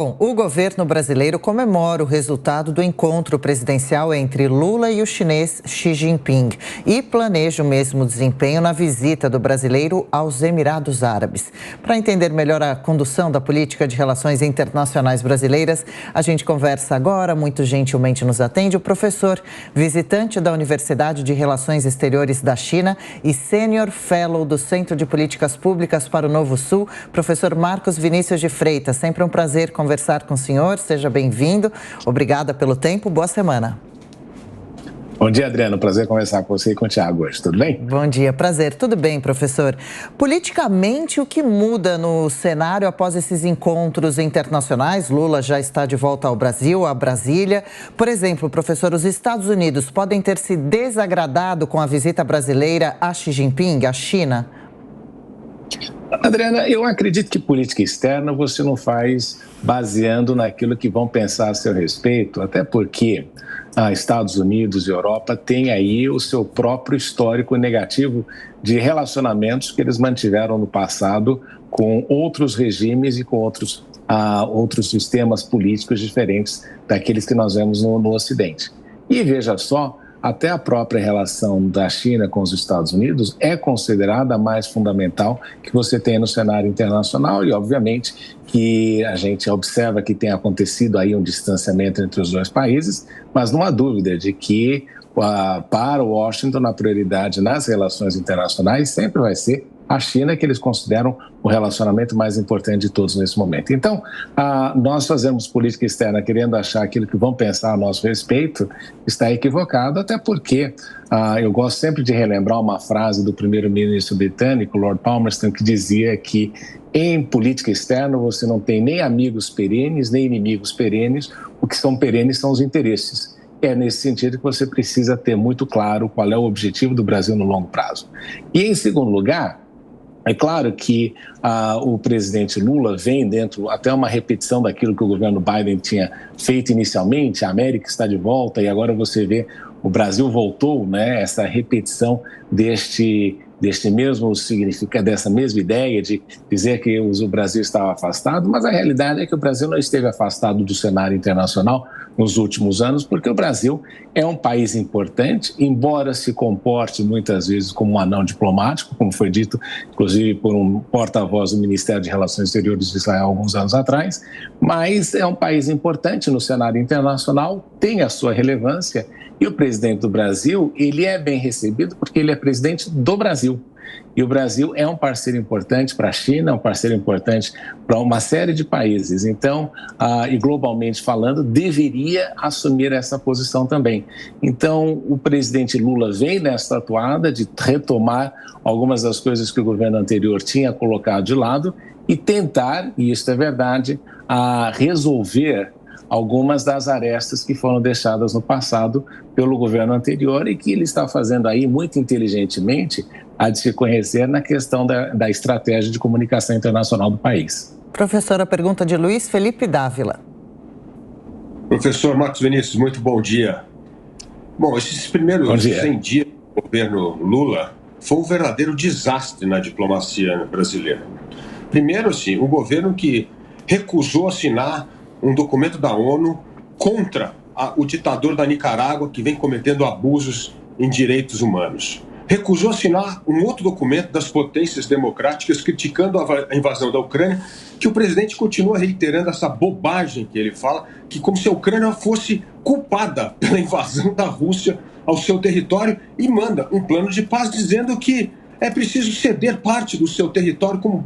Bom, o governo brasileiro comemora o resultado do encontro presidencial entre Lula e o chinês Xi Jinping e planeja o mesmo desempenho na visita do brasileiro aos Emirados Árabes. Para entender melhor a condução da política de relações internacionais brasileiras, a gente conversa agora, muito gentilmente nos atende, o professor visitante da Universidade de Relações Exteriores da China e sênior fellow do Centro de Políticas Públicas para o Novo Sul, professor Marcos Vinícius de Freitas. Sempre um prazer conversar com o senhor, seja bem-vindo. Obrigada pelo tempo, boa semana. Bom dia, Adriano. Prazer conversar com você e com o Thiago hoje, tudo bem? Bom dia, prazer. Tudo bem, professor. Politicamente, o que muda no cenário após esses encontros internacionais? Lula já está de volta ao Brasil, a Brasília. Por exemplo, professor, os Estados Unidos podem ter se desagradado com a visita brasileira a Xi Jinping, à China? Adriana, eu acredito que política externa você não faz baseando naquilo que vão pensar a seu respeito, até porque Estados Unidos e Europa têm aí o seu próprio histórico negativo de relacionamentos que eles mantiveram no passado com outros regimes e com outros sistemas políticos diferentes daqueles que nós vemos no Ocidente. E veja só, até a própria relação da China com os Estados Unidos é considerada a mais fundamental que você tem no cenário internacional e, obviamente, que a gente observa que tem acontecido aí um distanciamento entre os dois países, mas não há dúvida de que, para Washington, a prioridade nas relações internacionais sempre vai ser a China, que eles consideram o relacionamento mais importante de todos nesse momento. Então, nós fazemos política externa querendo achar aquilo que vão pensar a nosso respeito, está equivocado, até porque eu gosto sempre de relembrar uma frase do primeiro-ministro britânico, Lord Palmerston, que dizia que em política externa você não tem nem amigos perenes, nem inimigos perenes, o que são perenes são os interesses. É nesse sentido que você precisa ter muito claro qual é o objetivo do Brasil no longo prazo. E, em segundo lugar, é claro que o presidente Lula vem dentro, até uma repetição daquilo que o governo Biden tinha feito inicialmente, a América está de volta, e agora você vê o Brasil voltou, né, essa repetição dessa mesma ideia de dizer que o Brasil estava afastado, mas a realidade é que o Brasil não esteve afastado do cenário internacional nos últimos anos, porque o Brasil é um país importante, embora se comporte muitas vezes como um anão diplomático, como foi dito, inclusive, por um porta-voz do Ministério de Relações Exteriores de Israel alguns anos atrás, mas é um país importante no cenário internacional, tem a sua relevância, e o presidente do Brasil, ele é bem recebido porque ele é presidente do Brasil. E o Brasil é um parceiro importante para a China, é um parceiro importante para uma série de países. Então, e globalmente falando, deveria assumir essa posição também. Então, o presidente Lula vem nessa atuada de retomar algumas das coisas que o governo anterior tinha colocado de lado e tentar, e isso é verdade, resolver algumas das arestas que foram deixadas no passado pelo governo anterior e que ele está fazendo aí muito inteligentemente, a de se conhecer na questão da estratégia de comunicação internacional do país. Professor, a pergunta de Luiz Felipe Dávila. Professor Marcos Vinícius, muito bom dia. Bom, esses primeiros 100 dias do governo Lula foi um verdadeiro desastre na diplomacia brasileira. Primeiro, assim, um governo que recusou assinar um documento da ONU contra o ditador da Nicarágua que vem cometendo abusos em direitos humanos. Recusou assinar um outro documento das potências democráticas criticando a invasão da Ucrânia, que o presidente continua reiterando essa bobagem que ele fala, que como se a Ucrânia fosse culpada pela invasão da Rússia ao seu território e manda um plano de paz dizendo que é preciso ceder parte do seu território como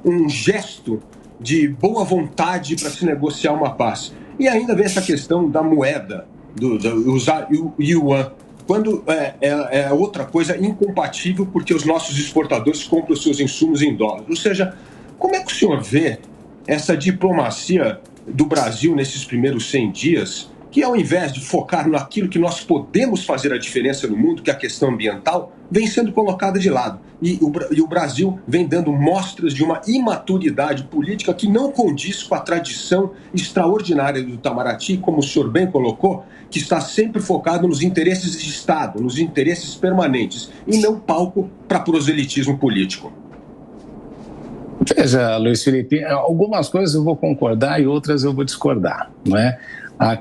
um gesto de boa vontade para se negociar uma paz. E ainda vem essa questão da moeda, usar o yuan, quando é outra coisa incompatível porque os nossos exportadores compram os seus insumos em dólares. Ou seja, como é que o senhor vê essa diplomacia do Brasil nesses primeiros 100 dias, que ao invés de focar naquilo que nós podemos fazer a diferença no mundo, que é a questão ambiental, vem sendo colocada de lado. E o Brasil vem dando mostras de uma imaturidade política que não condiz com a tradição extraordinária do Itamaraty, como o senhor bem colocou, que está sempre focado nos interesses de Estado, nos interesses permanentes, e não palco para proselitismo político. Veja, Luiz Felipe, algumas coisas eu vou concordar e outras eu vou discordar, não é?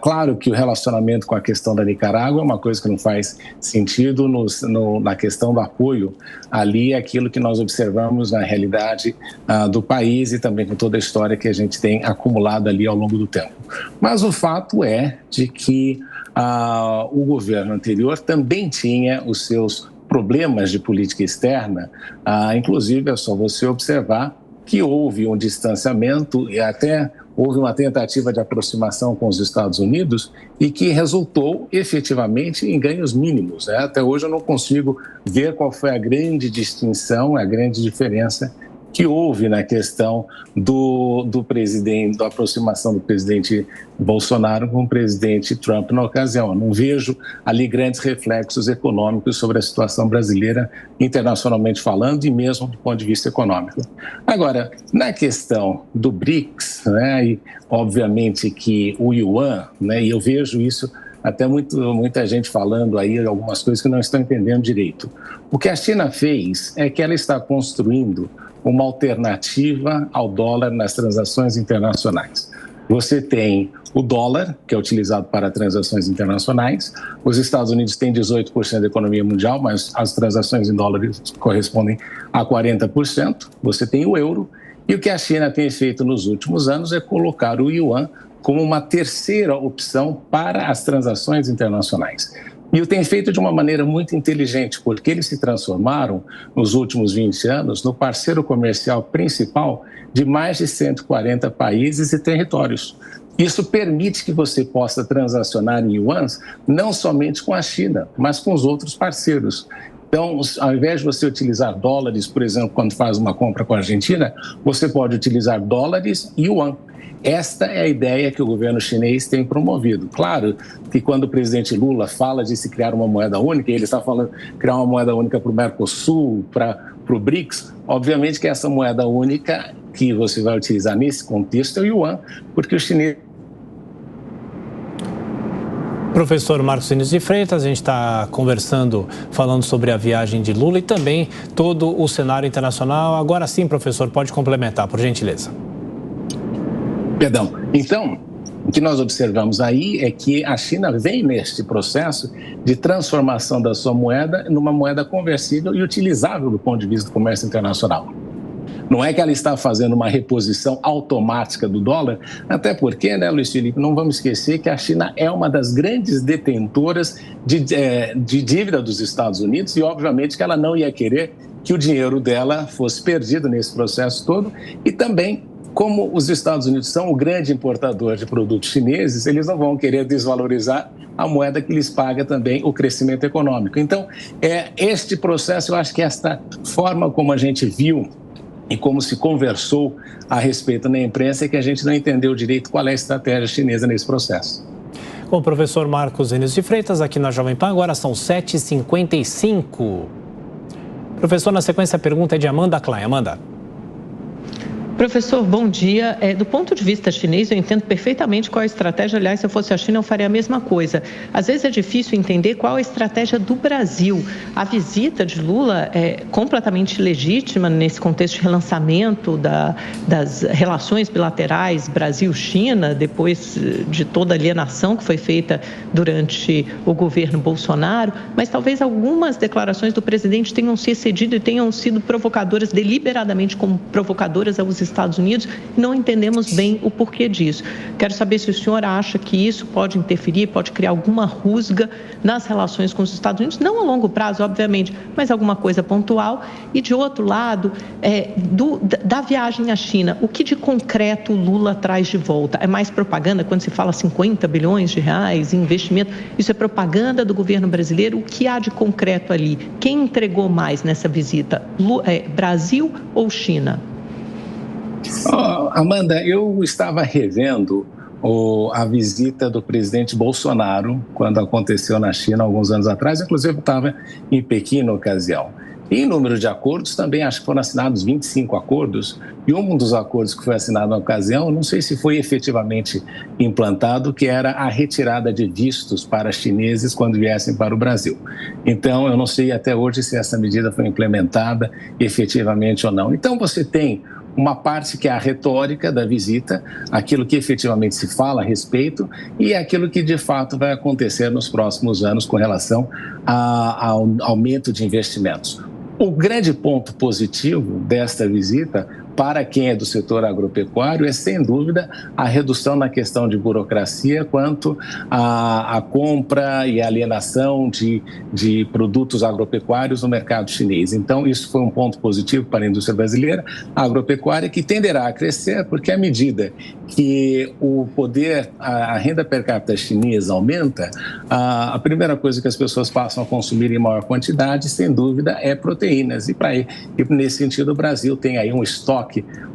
Claro que o relacionamento com a questão da Nicarágua é uma coisa que não faz sentido na questão do apoio ali, aquilo que nós observamos na realidade do país e também com toda a história que a gente tem acumulado ali ao longo do tempo. Mas o fato é de que o governo anterior também tinha os seus problemas de política externa, inclusive é só você observar que houve um distanciamento e até houve uma tentativa de aproximação com os Estados Unidos e que resultou efetivamente em ganhos mínimos, né? Até hoje eu não consigo ver qual foi a grande distinção, a grande diferença que houve na questão do presidente, da aproximação do presidente Bolsonaro com o presidente Trump na ocasião. Eu não vejo ali grandes reflexos econômicos sobre a situação brasileira, internacionalmente falando, e mesmo do ponto de vista econômico. Agora, na questão do BRICS, né, e obviamente que o Yuan, né, e eu vejo isso até muita gente falando aí algumas coisas que não estão entendendo direito. O que a China fez é que ela está construindo uma alternativa ao dólar nas transações internacionais. Você tem o dólar, que é utilizado para transações internacionais. Os Estados Unidos têm 18% da economia mundial, mas as transações em dólares correspondem a 40%. Você tem o euro. E o que a China tem feito nos últimos anos é colocar o yuan como uma terceira opção para as transações internacionais. E o tem feito de uma maneira muito inteligente, porque eles se transformaram, nos últimos 20 anos, no parceiro comercial principal de mais de 140 países e territórios. Isso permite que você possa transacionar em yuans não somente com a China, mas com os outros parceiros. Então, ao invés de você utilizar dólares, por exemplo, quando faz uma compra com a Argentina, você pode utilizar dólares e yuan. Esta é a ideia que o governo chinês tem promovido. Claro que quando o presidente Lula fala de se criar uma moeda única, ele está falando de criar uma moeda única para o Mercosul, para o BRICS, obviamente que essa moeda única que você vai utilizar nesse contexto é o yuan, porque o chinês... Professor Marcos Vinícius de Freitas, a gente está conversando, falando sobre a viagem de Lula e também todo o cenário internacional. Agora sim, professor, pode complementar, por gentileza. Perdão. Então, o que nós observamos aí é que a China vem neste processo de transformação da sua moeda numa moeda conversível e utilizável do ponto de vista do comércio internacional. Não é que ela está fazendo uma reposição automática do dólar, até porque, né, Luiz Felipe, não vamos esquecer que a China é uma das grandes detentoras de dívida dos Estados Unidos e, obviamente, que ela não ia querer que o dinheiro dela fosse perdido nesse processo todo e também, como os Estados Unidos são o grande importador de produtos chineses, eles não vão querer desvalorizar a moeda que lhes paga também o crescimento econômico. Então, este processo, eu acho que esta forma como a gente viu e como se conversou a respeito na imprensa é que a gente não entendeu direito qual é a estratégia chinesa nesse processo. Bom, o professor Marcos Vinícius de Freitas aqui na Jovem Pan, agora são 7h55. Professor, na sequência a pergunta é de Amanda Klein. Amanda. Professor, bom dia. Do ponto de vista chinês, eu entendo perfeitamente qual é a estratégia. Aliás, se eu fosse a China, eu faria a mesma coisa. Às vezes é difícil entender qual é a estratégia do Brasil. A visita de Lula é completamente legítima nesse contexto de relançamento das relações bilaterais Brasil-China, depois de toda a alienação que foi feita durante o governo Bolsonaro, mas talvez algumas declarações do presidente tenham se excedido e tenham sido provocadoras, deliberadamente como provocadoras aos Estados Unidos, e não entendemos bem o porquê disso. Quero saber se o senhor acha que isso pode interferir, pode criar alguma rusga nas relações com os Estados Unidos, não a longo prazo, obviamente, mas alguma coisa pontual. E, de outro lado, da viagem à China, o que de concreto o Lula traz de volta? É mais propaganda, quando se fala 50 bilhões de reais em investimento, isso é propaganda do governo brasileiro? O que há de concreto ali? Quem entregou mais nessa visita? Brasil ou China? Amanda, eu estava revendo a visita do presidente Bolsonaro quando aconteceu na China alguns anos atrás, inclusive eu estava em Pequim na ocasião. E em número de acordos, também acho que foram assinados 25 acordos, e um dos acordos que foi assinado na ocasião, não sei se foi efetivamente implantado, que era a retirada de vistos para chineses quando viessem para o Brasil. Então, eu não sei até hoje se essa medida foi implementada efetivamente ou não. Então, você tem uma parte que é a retórica da visita, aquilo que efetivamente se fala a respeito e aquilo que de fato vai acontecer nos próximos anos com relação ao aumento de investimentos. O grande ponto positivo desta visita, para quem é do setor agropecuário, é sem dúvida a redução na questão de burocracia quanto à compra e alienação de produtos agropecuários no mercado chinês. Então, isso foi um ponto positivo para a indústria brasileira, a agropecuária, que tenderá a crescer, porque à medida que o poder, a renda per capita chinesa aumenta, a primeira coisa que as pessoas passam a consumir em maior quantidade, sem dúvida, é proteínas. E nesse sentido, o Brasil tem aí um estoque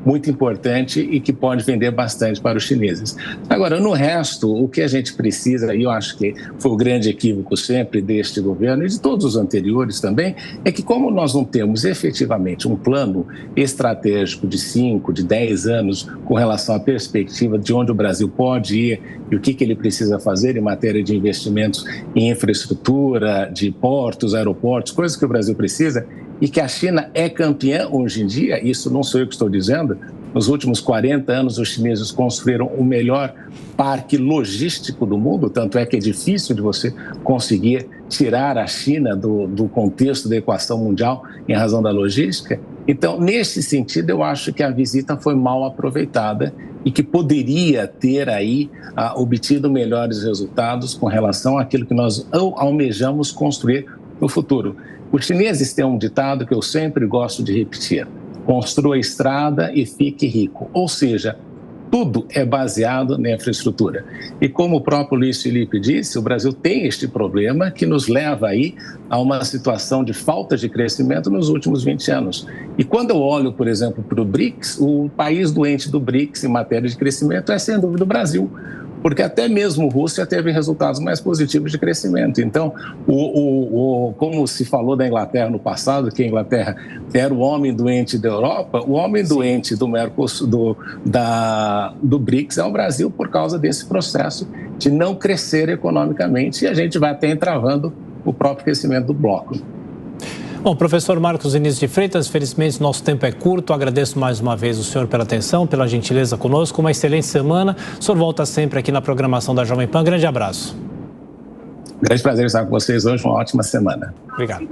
muito importante e que pode vender bastante para os chineses. Agora, no resto, o que a gente precisa, e eu acho que foi o grande equívoco sempre deste governo e de todos os anteriores também, é que como nós não temos efetivamente um plano estratégico de 5, de 10 anos com relação à perspectiva de onde o Brasil pode ir e o que ele precisa fazer em matéria de investimentos em infraestrutura, de portos, aeroportos, coisas que o Brasil precisa, e que a China é campeã hoje em dia, isso não sou eu que estou dizendo, nos últimos 40 anos os chineses construíram o melhor parque logístico do mundo, tanto é que é difícil de você conseguir tirar a China do contexto da equação mundial em razão da logística. Então, nesse sentido, eu acho que a visita foi mal aproveitada e que poderia ter aí obtido melhores resultados com relação àquilo que nós almejamos construir no futuro. Os chineses têm um ditado que eu sempre gosto de repetir: construa estrada e fique rico. Ou seja, tudo é baseado na infraestrutura. E como o próprio Luiz Felipe disse, o Brasil tem este problema que nos leva aí a uma situação de falta de crescimento nos últimos 20 anos. E quando eu olho, por exemplo, para o BRICS, o país doente do BRICS em matéria de crescimento é, sem dúvida, o Brasil. Porque até mesmo a Rússia teve resultados mais positivos de crescimento. Então, como se falou da Inglaterra no passado, que a Inglaterra era o homem doente da Europa, o homem doente do Mercosul, do BRICS é o Brasil por causa desse processo de não crescer economicamente, e a gente vai até entravando o próprio crescimento do bloco. Bom, professor Marcos Vinícius de Freitas, felizmente nosso tempo é curto. Agradeço mais uma vez o senhor pela atenção, pela gentileza conosco. Uma excelente semana. O senhor volta sempre aqui na programação da Jovem Pan. Grande abraço. Grande prazer estar com vocês hoje. Uma ótima semana. Obrigado.